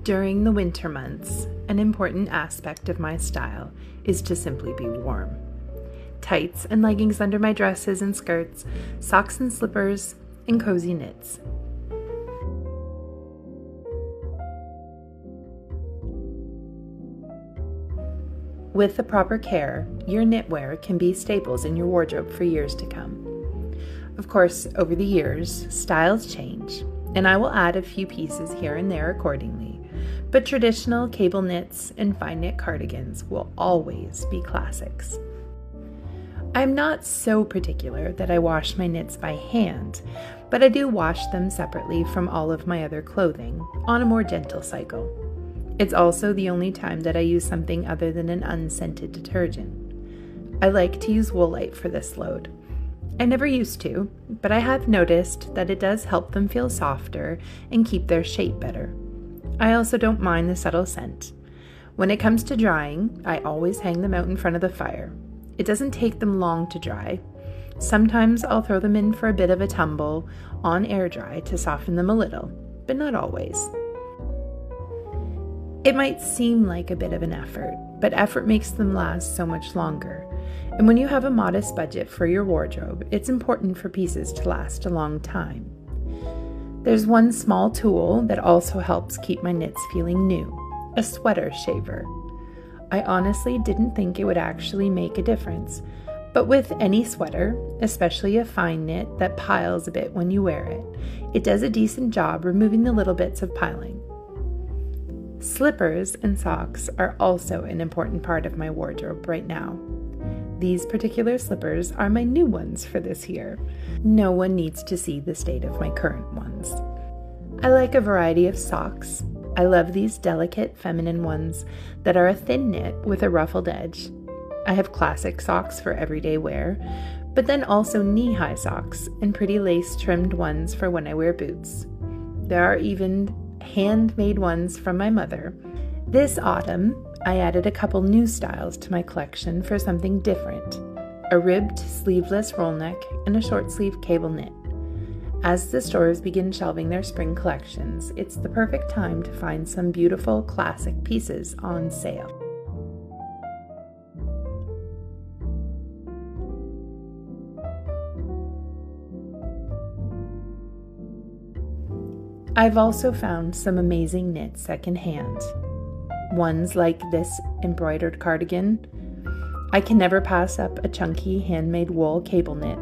During the winter months, an important aspect of my style is to simply be warm. Tights and leggings under my dresses and skirts, socks and slippers, and cozy knits. With the proper care, your knitwear can be staples in your wardrobe for years to come. Of course, over the years, styles change, and I will add a few pieces here and there accordingly, but traditional cable knits and fine knit cardigans will always be classics. I'm not so particular that I wash my knits by hand, but I do wash them separately from all of my other clothing on a more gentle cycle. It's also the only time that I use something other than an unscented detergent. I like to use Woolite for this load. I never used to, but I have noticed that it does help them feel softer and keep their shape better. I also don't mind the subtle scent. When it comes to drying, I always hang them out in front of the fire. It doesn't take them long to dry. Sometimes I'll throw them in for a bit of a tumble on air dry to soften them a little, but not always. It might seem like a bit of an effort, but effort makes them last so much longer. And when you have a modest budget for your wardrobe, it's important for pieces to last a long time. There's one small tool that also helps keep my knits feeling new, a sweater shaver. I honestly didn't think it would actually make a difference, but with any sweater, especially a fine knit that piles a bit when you wear it, it does a decent job removing the little bits of piling. Slippers and socks are also an important part of my wardrobe right now. These particular slippers are my new ones for this year. No one needs to see the state of my current ones. I like a variety of socks. I love these delicate feminine ones that are a thin knit with a ruffled edge. I have classic socks for everyday wear, but then also knee-high socks and pretty lace-trimmed ones for when I wear boots. There are even handmade ones from my mother. This autumn, I added a couple new styles to my collection for something different, a ribbed sleeveless roll neck and a short sleeve cable knit. As the stores begin shelving their spring collections, it's the perfect time to find some beautiful classic pieces on sale. I've also found some amazing knits secondhand. Ones like this embroidered cardigan. I can never pass up a chunky handmade wool cable knit.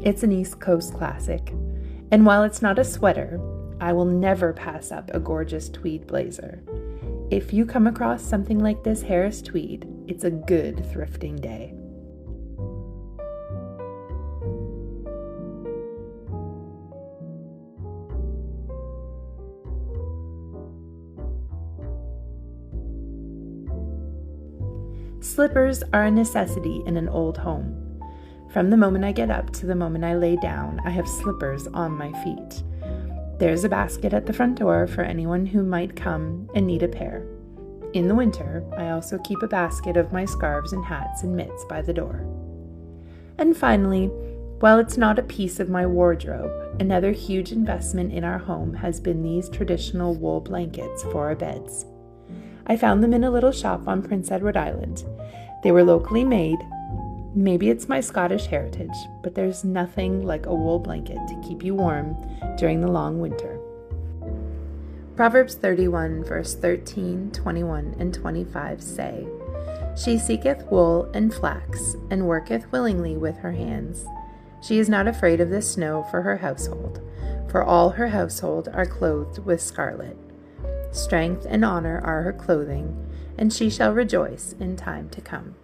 It's an East Coast classic. And while it's not a sweater, I will never pass up a gorgeous tweed blazer. If you come across something like this Harris tweed, it's a good thrifting day. Slippers are a necessity in an old home. From the moment I get up to the moment I lay down, I have slippers on my feet. There's a basket at the front door for anyone who might come and need a pair. In the winter, I also keep a basket of my scarves and hats and mitts by the door. And finally, while it's not a piece of my wardrobe, another huge investment in our home has been these traditional wool blankets for our beds. I found them in a little shop on Prince Edward Island. They were locally made. Maybe it's my Scottish heritage, but there's nothing like a wool blanket to keep you warm during the long winter. Proverbs 31, verse 13, 21, and 25 say, "She seeketh wool and flax, and worketh willingly with her hands. She is not afraid of the snow for her household, for all her household are clothed with scarlet. Strength and honor are her clothing, and she shall rejoice in time to come."